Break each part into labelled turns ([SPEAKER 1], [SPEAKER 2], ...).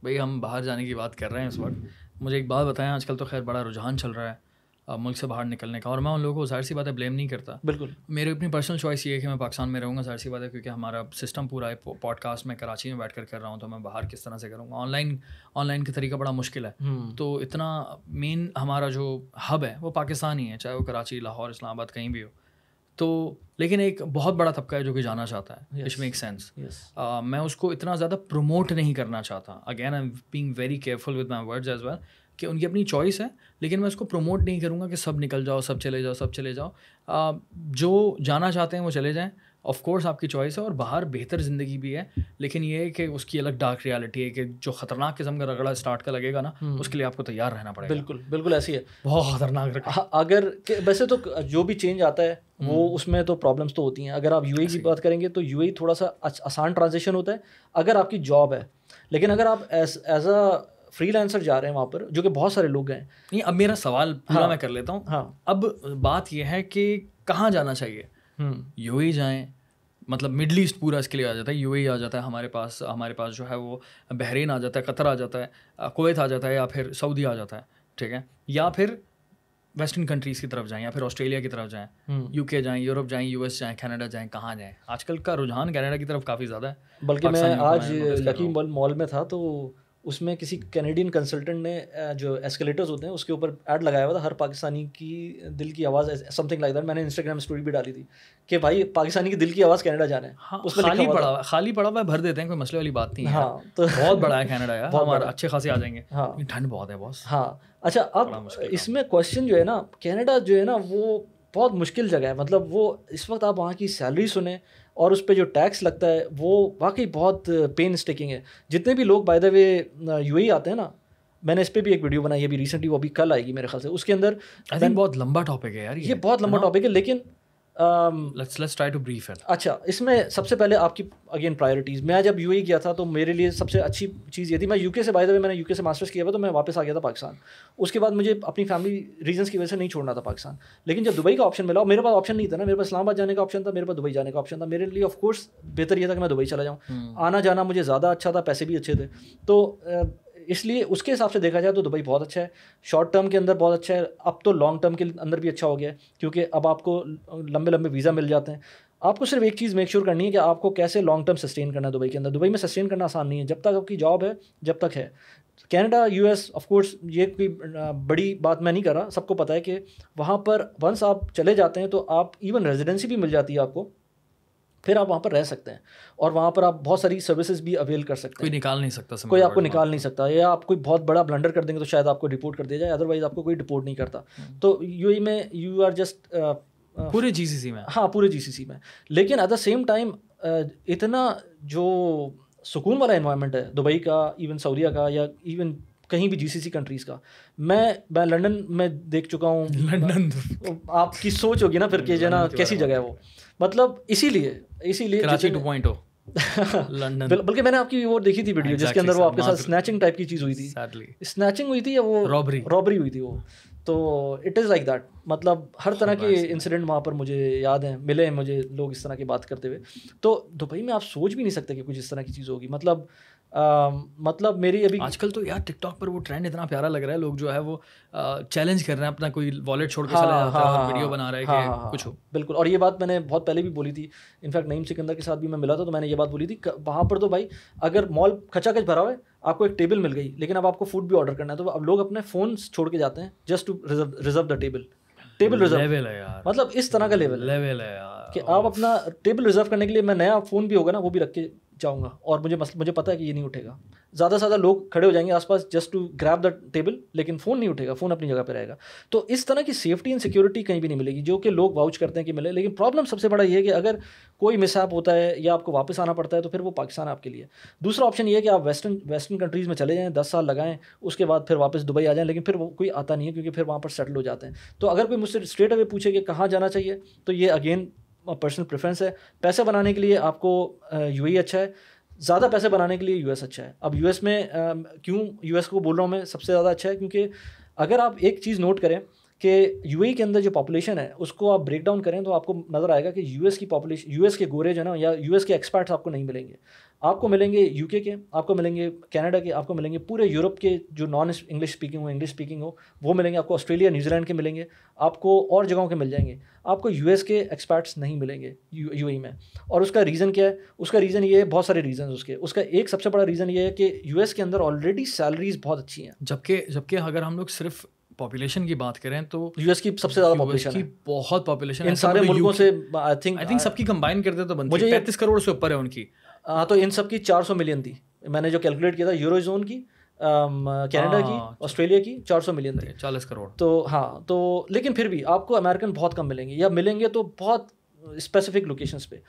[SPEAKER 1] भाई हम बाहर जाने की बात कर रहे हैं इस वक्त, मुझे एक बात बताएं, आजकल तो खैर बड़ा रुझान चल रहा है मुल्क से बाहर निकलने का, और मैं उन लोगों को जाहिर सी बात है ब्लेम नहीं करता।
[SPEAKER 2] बिल्कुल
[SPEAKER 1] मेरी अपनी पर्सनल चॉइस ये है कि मैं पाकिस्तान में रहूँगा, जाहिर सी बात है, क्योंकि हमारा सिस्टम पूरा है। पॉडकास्ट मैं कराची में बैठ कर रहा हूँ, तो मैं बाहर किस तरह से करूँगा? ऑनलाइन का तरीका बड़ा मुश्किल है। तो इतना मेन हमारा जो हब है वो पाकिस्तान ही है, चाहे वो कराची, लाहौर, इस्लामाबाद कहीं भी हो। तो लेकिन एक बहुत बड़ा तबका है जो कि जाना चाहता है, विच मेक सेंस। मैं उसको इतना ज़्यादा प्रमोट नहीं करना चाहता। Again I am being very careful with my words as well, कि उनकी अपनी चॉइस है, लेकिन मैं उसको प्रमोट नहीं करूँगा कि सब निकल जाओ, सब चले जाओ, सब चले जाओ। जो जाना चाहते हैं वो चले जाएँ, ऑफ कोर्स आपकी चॉइस है, और बाहर बेहतर ज़िंदगी भी है, लेकिन ये है कि उसकी अलग डार्क रियलिटी है कि जो ख़तरनाक किस्म का रगड़ा स्टार्ट का लगेगा ना, उसके लिए आपको तैयार रहना पड़ेगा।
[SPEAKER 2] बिल्कुल बिल्कुल ऐसी है,
[SPEAKER 1] बहुत ख़तरनाक रगड़ा।
[SPEAKER 2] अगर वैसे तो जो भी चेंज आता है वो उसमें तो प्रॉब्लम्स तो होती हैं। अगर आप यूएई की बात करेंगे तो यूएई थोड़ा सा आसान ट्रांजिशन होता है अगर आपकी जॉब है, लेकिन अगर आप एज अ फ्रीलांसर जा रहे हैं वहाँ पर, जो कि बहुत सारे लोग हैं।
[SPEAKER 1] नहीं, अब मेरा सवाल पूरा मैं कर लेता हूँ।
[SPEAKER 2] हाँ,
[SPEAKER 1] अब बात यह है कि कहाँ जाना चाहिए? यूएई जाएं, मतलब मिडल ईस्ट पूरा इसके लिए आ जाता है, यूएई आ जाता है हमारे पास जो है वो बहरीन आ जाता है, कतर आ जाता है, कुवैत आ जाता है, या फिर सऊदी आ जाता है, ठीक है? या फिर वेस्टर्न कंट्रीज़ की तरफ जाएं, या फिर ऑस्ट्रेलिया की तरफ जाएं, यूके जाएं, यूरोप जाएं, यूएस जाएं, कनाडा जाएं, कहाँ जाएं? आजकल का रुझान कनाडा की तरफ काफ़ी ज़्यादा है।
[SPEAKER 2] बल्कि मैं आज लकी मॉल में था तो उसमें किसी कैनेडियन कंसल्टेंट ने जो एस्केलेटर्स होते हैं उसके ऊपर ऐड लगाया हुआ था, हर पाकिस्तानी की दिल की आवाज़, समथिंग लाइक दैट। मैंने इंस्टाग्राम स्टोरी भी डाली थी कि भाई पाकिस्तानी की दिल की आवाज़ कनाडा जाना है।
[SPEAKER 1] हाँ, खाली पड़ा हुआ भर देते हैं, कोई मसले वाली बात नहीं है। हाँ, तो बहुत बड़ा है कनाडा यार, हमारे अच्छे खासे आ जाएंगे। हाँ, ठंड बहुत है बॉस।
[SPEAKER 2] हाँ, अच्छा, अब इसमें क्वेश्चन जो है ना, कनाडा जो है ना वो बहुत मुश्किल जगह है। मतलब वो इस वक्त आप वहाँ की सैलरी सुने और उस पर जो टैक्स लगता है वो वाकई बहुत पेन स्टेकिंग है। जितने भी लोग बाय द वे यूएई आते हैं ना, मैंने इस पर भी एक वीडियो बनाई है अभी रिसेंटली, वो अभी कल आएगी मेरे ख्याल से। उसके अंदर
[SPEAKER 1] बहुत लंबा टॉपिक है यार,
[SPEAKER 2] ये बहुत लंबा टॉपिक है, लेकिन
[SPEAKER 1] let's try to brief it।
[SPEAKER 2] अच्छा, इसमें सबसे पहले आपकी अगेन प्रायोरिटीज़। मैं जब यूएई गया था तो मेरे लिए सबसे अच्छी चीज़ ये थी, मैं यूके से, बाय द वे मैंने यूके से मास्टर्स किया हुआ, तो मैं वापस आ गया था पाकिस्तान। उसके बाद मुझे अपनी फैमिली रीजंस की वजह से नहीं छोड़ना था पाकिस्तान, लेकिन जब दुबई का ऑप्शन मिला, और मेरे पास ऑप्शन नहीं था ना, मेरे पास इस्लामाबाद जाने का ऑप्शन था, मेरे पास दुबई जाने का ऑप्शन था। मेरे लिए ऑफकोर्स बेहतर ये था कि मैं दुबई चला जाऊँ। आना जाना मुझे ज़्यादा अच्छा था, पैसे भी अच्छे थे, तो इसलिए उसके हिसाब से देखा जाए तो दुबई बहुत अच्छा है। शॉर्ट टर्म के अंदर बहुत अच्छा है, अब तो लॉन्ग टर्म के अंदर भी अच्छा हो गया है, क्योंकि अब आपको लंबे लंबे वीज़ा मिल जाते हैं। आपको सिर्फ एक चीज़ मेक श्योर करनी है कि आपको कैसे लॉन्ग टर्म सस्टेन करना है दुबई के अंदर। दुबई में सस्टेन करना आसान नहीं है, जब तक आपकी जॉब है, जब तक है। कनाडा, यूएस, ऑफ कोर्स ये कोई बड़ी बात मैं नहीं कर रहा, सबको पता है कि वहाँ पर वंस आप चले जाते हैं तो आप इवन रेजिडेंसी भी मिल जाती है आपको, फिर आप वहाँ पर रह सकते हैं, और वहाँ पर आप बहुत सारी सर्विसेज भी अवेल कर सकते हैं।
[SPEAKER 1] कोई निकाल नहीं सकता,
[SPEAKER 2] कोई आपको निकाल नहीं सकता, या आप कोई बहुत बड़ा ब्लंडर कर देंगे तो शायद आपको रिपोर्ट कर दिया जाए, अदरवाइज आपको कोई रिपोर्ट नहीं करता। तो यूएई में यू आर जस्ट
[SPEAKER 1] पूरे जीसीसी में।
[SPEAKER 2] हाँ, पूरे जीसीसी में। लेकिन एट द सेम टाइम इतना जो सुकून वाला इन्वायरमेंट है दुबई का, इवन सऊदीया का, या इवन कहीं भी जीसीसी कंट्रीज़ का। मैं लंदन में देख चुका हूँ। लंदन आपकी सोच होगी ना फिर कि जो ना कैसी जगह है वो, मतलब इसीलिए
[SPEAKER 1] कराची 2.0 लंदन।
[SPEAKER 2] बल्कि मैंने आपकी वो देखी थी वीडियो जिसके अंदर वो आपके साथ स्नैचिंग टाइप की चीज़ हुई थी। स्नैचिंग हुई थी या वो रॉबरी हुई थी वो, तो इट इज़ लाइक दैट। मतलब हर तरह के इंसिडेंट वहाँ पर मुझे याद हैं, मिले हैं मुझे लोग इस तरह की बात करते हुए। तो दुबई में आप सोच भी नहीं सकते कि कुछ इस तरह की चीज़ होगी। मतलब मेरी अभी
[SPEAKER 1] आजकल तो यार टिकटॉक पर वो ट्रेंड इतना प्यारा लग रहा है, लोग जो है वो चैलेंज कर रहे हैं, अपना कोई वॉलेट छोड़ के चला जाता है और वीडियो बना रहा है कि कुछ हो।
[SPEAKER 2] बिल्कुल, और ये बात मैंने बहुत पहले भी बोली थी, इनफैक्ट नईम सिकंदर के साथ भी मैं मिला था तो मैंने ये बात बोली थी। वहाँ पर तो भाई अगर मॉल खचाखच भरा हुआ है, आपको एक टेबल मिल गई, लेकिन अब आपको फूड भी ऑर्डर करना है, तो अब लोग अपने फ़ोन छोड़ के जाते हैं just to reserve the table reserve है यार। मतलब इस तरह का लेवल है यार कि आप अपना टेबल रिजर्व करने के लिए, मैं नया फ़ोन भी होगा ना वो भी रख के जाऊँगा, और मुझे पता है कि ये नहीं उठेगा। ज़्यादा से ज़्यादा लोग खड़े हो जाएंगे आसपास just to grab the table, लेकिन फ़ोन नहीं उठेगा, फ़ोन अपनी जगह पे रहेगा। तो इस तरह की सेफ्टी एंड सिक्योरिटी कहीं भी नहीं मिलेगी, जो कि लोग वाउच करते हैं कि मिले। लेकिन प्रॉब्लम सबसे बड़ा ये है कि अगर कोई मिसहैप होता है या आपको वापस आना पड़ता है तो फिर वो पाकिस्तान आपके लिए। दूसरा ऑप्शन ये है कि आप वेस्टर्न कंट्रीज़ में चले जाएँ, 10 साल लगाएं, उसके बाद फिर वापस दुबई आ जाएँ, लेकिन फिर वो कोई आता नहीं है क्योंकि फिर वहाँ पर सेटल हो जाते हैं। तो अगर कोई मुझसे स्ट्रेट अवे पूछे कि कहाँ जाना चाहिए, तो ये अगेन पर्सनल प्रेफरेंस है। पैसे बनाने के लिए आपको यूएई अच्छा है, ज़्यादा पैसे बनाने के लिए यूएस अच्छा है। अब यूएस में क्यों यूएस को बोल रहा हूँ मैं सबसे ज़्यादा अच्छा है, क्योंकि अगर आप एक चीज़ नोट करें कि यूएई के अंदर जो पॉपुलेशन है उसको आप ब्रेक डाउन करें तो आपको नज़र आएगा कि यूएस की पॉपुलेशन, यूएस के गोरे जो है ना, या यूएस के एक्सपर्ट्स आपको नहीं मिलेंगे। आपको मिलेंगे यूके के, आपको मिलेंगे कनाडा के, आपको मिलेंगे पूरे यूरोप के जो नॉन इंग्लिश स्पीकिंग हो वो मिलेंगे, आपको ऑस्ट्रेलिया न्यूजीलैंड के मिलेंगे, आपको और जगहों के मिल जाएंगे, आपको यूएस के एक्सपर्ट्स नहीं मिलेंगे यूएई में। और उसका रीज़न क्या है? उसका रीज़न ये है, बहुत सारे रीज़न उसका एक सबसे बड़ा रीज़न ये है कि यूएस के अंदर ऑलरेडी सैलरीज बहुत अच्छी हैं।
[SPEAKER 1] जबकि अगर हम लोग सिर्फ पॉपुलेशन की बात करें तो
[SPEAKER 2] यूएस की सबसे ज़्यादा पॉपुलेशन है,
[SPEAKER 1] बहुत पॉपुलेशन
[SPEAKER 2] इन सारे मुल्कों से। आई थिंक
[SPEAKER 1] सबकी कंबाइन करते तो बनती है 35 करोड़ से ऊपर है उनकी।
[SPEAKER 2] तो इन सब की 400 मिलियन थी, मैंने जो कैलकुलेट किया था, यूरोजोन की, कनाडा की, ऑस्ट्रेलिया की 400 मिलियन थी,
[SPEAKER 1] 40 करोड़।
[SPEAKER 2] तो हाँ, तो लेकिन फिर भी आपको अमेरिकन बहुत कम मिलेंगे, या मिलेंगे तो बहुत स्पेसिफिक लोकेशंस पे।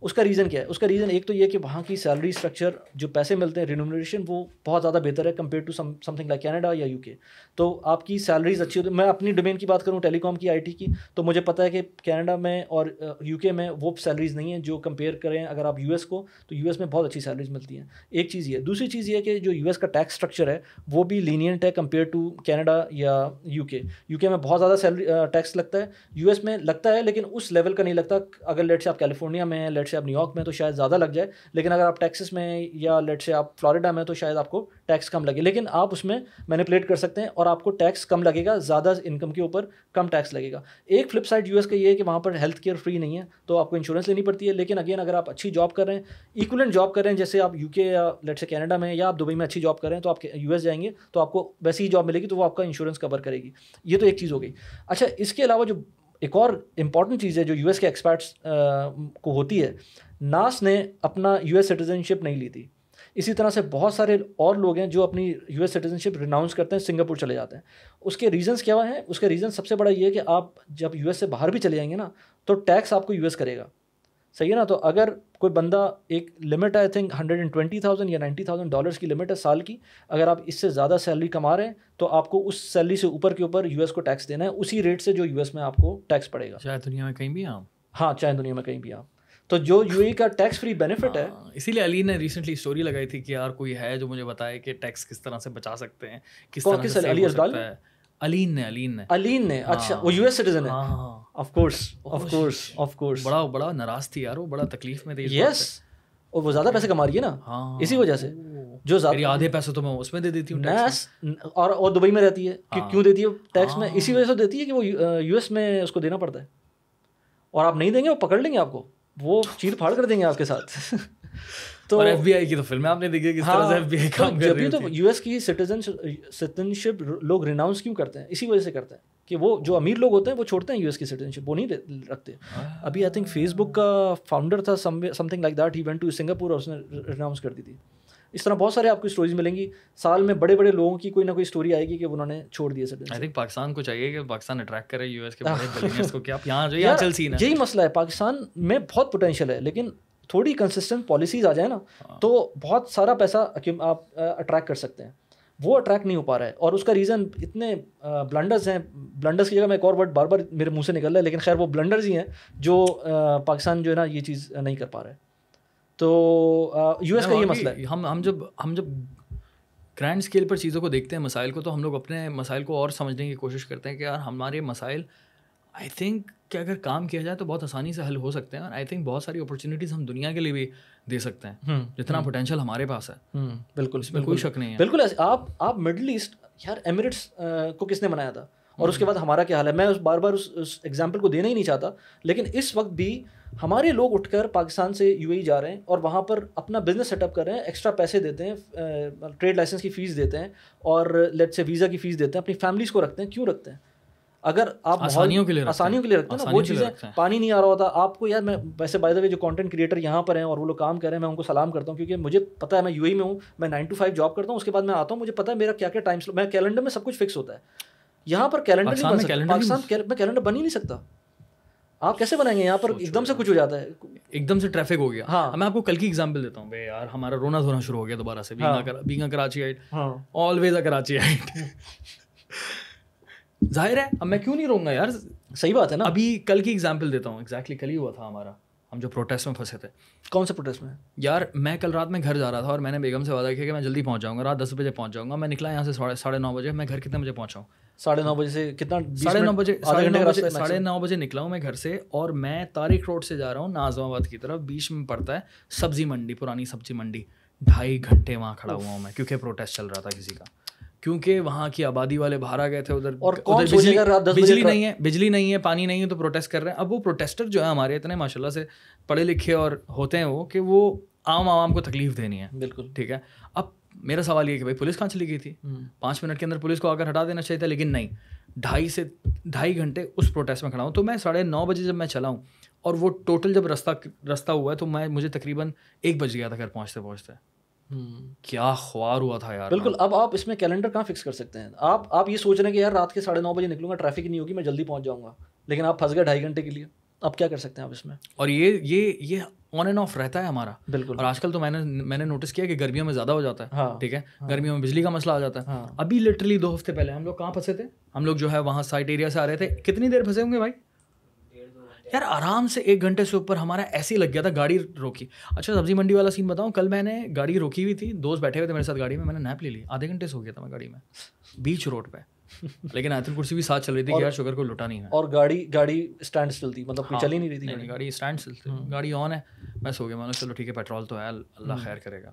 [SPEAKER 2] उसका रीज़न क्या है? उसका रीज़न एक तो ये कि वहाँ की सैलरी स्ट्रक्चर, जो पैसे मिलते हैं, रिन्यूमरेशन, वो बहुत ज़्यादा बेहतर है compare to something like Canada या यूके। तो आपकी सैलरीज अच्छी होती है। मैं अपनी डोमेन की बात करूँ, टेलीकॉम की, आईटी की, तो मुझे पता है कि कनाडा में और यूके में वो सैलरीज नहीं है जो कंपेयर करें अगर आप यूएस को, तो यूएस में बहुत अच्छी सैलरीज मिलती हैं। एक चीज़ ये। दूसरी चीज़ ये कि जो यूएस का टैक्स स्ट्रक्चर है वो भी लीनियंट है कंपेयर टू कनाडा या यूके। यूके में बहुत ज़्यादा सैलरी टैक्स लगता है, यूएस में लगता है लेकिन उस लेवल का नहीं लगता। अगर लेट से आप कैलिफोर्निया में हैं, लेट से आप न्यूयॉर्क में, तो शायद ज़्यादा लग जाए, लेकिन अगर आप टेक्सास में या लेट से आप फ्लोरिडा में, तो शायद आपको टैक्स कम लगे। लेकिन आप उसमें मैनिपुलेट कर सकते हैं और आपको टैक्स कम लगेगा, ज़्यादा इनकम के ऊपर कम टैक्स लगेगा। एक फ्लिप साइड यूएस का ये है कि वहाँ पर हेल्थ केयर फ्री नहीं है, तो आपको इंश्योरेंस लेनी पड़ती है। लेकिन अगेन, अगर आप अच्छी जॉब कर रहे हैं, इक्वलेंट जॉब कर रहे हैं, जैसे आप यूके या लेट से कनाडा में या आप दुबई में अच्छी जॉब कर रहे हैं, तो आप यूएस जाएंगे तो आपको वैसी ही जॉब मिलेगी, तो वो आपका इंश्योरेंस कवर करेगी। ये तो एक चीज़ हो गई। अच्छा, इसके अलावा जो एक और इम्पॉर्टेंट चीज़ है जो यूएस के एक्सपर्ट्स को होती है, नास ने अपना यूएस सिटीजनशिप नहीं ली थी। इसी तरह से बहुत सारे और लोग हैं जो अपनी यूएस सिटीजनशिप रिनाउंस करते हैं, सिंगापुर चले जाते हैं। उसके रीजंस क्या हैं? उसका रीज़न सबसे बड़ा ये है कि आप जब यूएस से बाहर भी चले जाएंगे ना, तो टैक्स आपको यूएस करेगा। सही है ना? तो अगर कोई बंदा, एक लिमिट आई थिंक $120,000 या $90,000 की लिमिट है साल की, अगर आप इससे ज़्यादा सैलरी कमा रहे हैं तो आपको उस सैलरी से ऊपर के ऊपर यूएस को टैक्स देना है, उसी रेट से जो यूएस में आपको टैक्स पड़ेगा,
[SPEAKER 1] चाहे दुनिया में कहीं भी आप।
[SPEAKER 2] हाँ, चाहे दुनिया में कहीं भी आप। तो जो यूएई का टैक्स फ्री बेनिफिट है,
[SPEAKER 1] इसीलिए अली ने रिसेंटली स्टोरी लगाई थी कि यार कोई है जो मुझे बताए कि टैक्स किस तरह से बचा सकते हैं, किस तरह से
[SPEAKER 2] अली अजदाल
[SPEAKER 1] है। अलीन ने
[SPEAKER 2] अच्छा, वो यूएस सिटीजन है। ऑफ कोर्स
[SPEAKER 1] बड़ा नाराज थी यार, वो बड़ा तकलीफ में थी।
[SPEAKER 2] यस, और वो ज़्यादा पैसे कमा रही है ना, इसी वजह से। जो
[SPEAKER 1] मेरी आधे पैसे तो मैं उसमें दे देती हूँ टैक्स,
[SPEAKER 2] और दुबई में रहती है। क्यों देती है टैक्स में? इसी वजह से देती है कि वो यूएस में उसको देना पड़ता है, और आप नहीं देंगे वो पकड़ लेंगे आपको, वो चीर फाड़ कर देंगे आपके साथ।
[SPEAKER 1] तो और एफबीआई की तो फिल्में आपने देखी किस तरह से एफबीआई काम कर रही है।
[SPEAKER 2] तो यूएस की सिटीजनशिप लोग रिनाउंस क्यों करते हैं? इसी वजह से करते हैं कि वो जो अमीर लोग होते हैं वो छोड़ते हैं यूएस की सिटीजनशिप, वो नहीं रखते। अभी आई थिंक फेसबुक का फाउंडर था, something like that, he went to Singapore और उसने रिनाउंस कर दी थी। इस तरह बहुत सारे आपको स्टोरीज मिलेंगी, साल में बड़े बड़े लोगों की कोई ना कोई स्टोरी आएगी कि उन्होंने छोड़ दिया सिटीजनशिप।
[SPEAKER 1] आई थिंक पाकिस्तान को चाहिए कि पाकिस्तान अट्रैक्ट करे यूएस के बड़े बिलियनर्स को, कि आप यहाँ जो यहाँ चल सीन है।
[SPEAKER 2] यही मसला है, पाकिस्तान में बहुत पोटेंशियल है, लेकिन थोड़ी कंसिस्टेंट पॉलिसीज आ जाए ना, तो बहुत सारा पैसा आप अट्रैक्ट कर सकते हैं। वो अट्रैक्ट नहीं हो पा रहा है, और उसका रीज़न इतने ब्लंडर्स हैं। ब्लंडर्स की जगह मैं एक और वर्ड बार बार मेरे मुंह से निकल रहा है, लेकिन खैर वो ब्लंडर्स ही हैं जो पाकिस्तान जो है ना ये चीज़ नहीं कर पा रहा है। तो यूएस का ये मसला है।
[SPEAKER 1] हम जब ग्रैंड स्केल पर चीज़ों को देखते हैं, मसाइल को, तो हम लोग अपने मसाइल को और समझने की कोशिश करते हैं कि यार हमारे मसाइल आई थिंक कि अगर काम किया जाए तो बहुत आसानी से हल हो सकते हैं। और आई थिंक बहुत सारी अपॉर्चुनिटीज़ हम दुनिया के लिए भी दे सकते हैं, जितना पोटेंशियल हमारे पास है।
[SPEAKER 2] बिल्कुल,
[SPEAKER 1] इसमें कोई शक नहीं है।
[SPEAKER 2] बिल्कुल। आप मिडल ईस्ट, यार एमिरेट्स को किसने बनाया था, और उसके बाद हमारा क्या हाल है? मैं बार बार उस एग्जाम्पल को देना ही नहीं चाहता, लेकिन इस वक्त भी हमारे लोग उठकर पाकिस्तान से यूएई जा रहे हैं और वहाँ पर अपना बिजनेस सेटअप कर रहे हैं, एक्स्ट्रा पैसे देते हैं, ट्रेड लाइसेंस की फ़ीस देते हैं, और लेट से वीज़ा की फ़ीस देते हैं, अपनी फैमिलीज को रखते हैं। क्यों रखते हैं? अगर आप
[SPEAKER 1] आसानियों के लिए
[SPEAKER 2] रखते हैं ना, वो चीज़ें, पानी नहीं आ रहा होता आपको। यार मैं वैसे बाय द वे जो कंटेंट क्रिएटर यहाँ पर हैं और वो लोग काम कर रहे हैं, मैं उनको सलाम करता हूँ, क्योंकि मुझे पता है मैं यूएई में हूँ, मैं 9 to 5 जॉब करता हूँ, उसके बाद मैं आता हूँ, मुझे पता है मेरा क्या क्या टाइम, मैं कैलेंडर में सब कुछ फिक्स होता है। यहाँ पर कैलेंडर नहीं बन सकता, पाकिस्तान में कैलेंडर बन ही नहीं सकता। आप कैसे बनाएंगे? यहाँ पर एकदम से कुछ हो जाता है,
[SPEAKER 1] एकदम से ट्रैफिक हो गया।
[SPEAKER 2] हाँ,
[SPEAKER 1] मैं आपको कल की एग्जांपल देता हूँ बे यार, हमारा रोना धोना शुरू हो गया दोबारा से। Being a Karachiite, always a Karachiite. जाहिर है, अब मैं क्यों नहीं रोऊंगा यार,
[SPEAKER 2] सही बात है ना।
[SPEAKER 1] अभी कल की एग्जांपल देता हूँ, एग्जैक्टली कल ही हुआ था हमारा। हम जो प्रोटेस्ट में फंसे थे।
[SPEAKER 2] कौन से प्रोटेस्ट में?
[SPEAKER 1] यार मैं कल रात में घर जा रहा था और मैंने बेगम से वादा किया कि मैं जल्दी पहुंच जाऊंगा, रात 10 बजे पहुंच जाऊंगा। मैं निकला यहाँ से 9:30 बजे। मैं घर कितने बजे पहुँचा हूँ?
[SPEAKER 2] 9:30 बजे से कितना?
[SPEAKER 1] 9:30 बजे निकला हूँ मैं घर से, और मैं तारिक रोड से जा रहा हूँ नाज़िमाबाद की तरफ। बीच में पड़ता है सब्जी मंडी, पुरानी सब्जी मंडी। 2.5 घंटे वहाँ खड़ा हुआ हूँ मैं, क्योंकि प्रोटेस्ट चल रहा था किसी का, क्योंकि वहाँ की आबादी वाले बाहर आ गए थे उधर।
[SPEAKER 2] और कौन सोचेगा रात 10 बजे
[SPEAKER 1] बिजली नहीं है, पानी नहीं है, तो प्रोटेस्ट कर रहे हैं। अब वो प्रोटेस्टर जो है हमारे इतने माशाल्लाह से पढ़े लिखे और होते हैं वो, कि वो आवाम को तकलीफ देनी है।
[SPEAKER 2] बिल्कुल
[SPEAKER 1] ठीक है। अब मेरा सवाल ये कि भाई पुलिस कहाँ चली गई थी? 5 मिनट के अंदर पुलिस को आकर हटा देना चाहिए था, लेकिन नहीं, 2.5 घंटे उस प्रोटेस्ट में खड़ा हूँ। तो मैं 9:30 बजे जब मैं चला हूँ, और वो टोटल जब रास्ता हुआ है, तो मुझे तकरीबन 1 बज गया था घर पहुँचते। क्या ख्वार हुआ था यार।
[SPEAKER 2] बिल्कुल। अब आप इसमें कैलेंडर कहाँ फिक्स कर सकते हैं? आप ये सोच रहे हैं कि यार रात के 9:30 बजे निकलूंगा, ट्रैफिक नहीं होगी, मैं जल्दी पहुंच जाऊंगा, लेकिन आप फंस गए 2.5 घंटे के लिए। अब क्या कर सकते हैं आप इसमें?
[SPEAKER 1] और ये ऑन एंड ऑफ रहता है हमारा।
[SPEAKER 2] बिल्कुल।
[SPEAKER 1] और आजकल तो मैंने नोटिस किया कि गर्मियों में ज़्यादा हो जाता है।
[SPEAKER 2] हाँ,
[SPEAKER 1] ठीक है। हाँ, गर्मियों में बिजली का मसला आ जाता है। हाँ, अभी लिटरली 2 हफ्ते पहले हम लोग कहाँ फंसे थे? हम लोग जो है वहाँ साइट एरिया से आ रहे थे। कितनी देर फंसे होंगे भाई? यार आराम से 1 घंटे से ऊपर हमारा ऐसे ही लग गया था, गाड़ी रोकी। अच्छा सब्जी मंडी वाला सीन बताऊं, कल मैंने गाड़ी रोकी हुई थी, दोस्त बैठे हुए थे मेरे साथ गाड़ी में, मैंने नैप ले ली। आधे घंटे से हो गया था मैं गाड़ी में, बीच रोड पे। लेकिन आयतुल कुर्सी भी साथ चल रही थी कि यार शुगर को लुटा नहीं है।
[SPEAKER 2] और गाड़ी स्टैंड स्टिल थी, मतलब चल ही नहीं रही थी।
[SPEAKER 1] नहीं, गाड़ी स्टैंड स्टिल थी, गाड़ी ऑन है। मैं सो गया। मैंने चलो ठीक है, पेट्रोल तो है, अल्लाह खैर करेगा।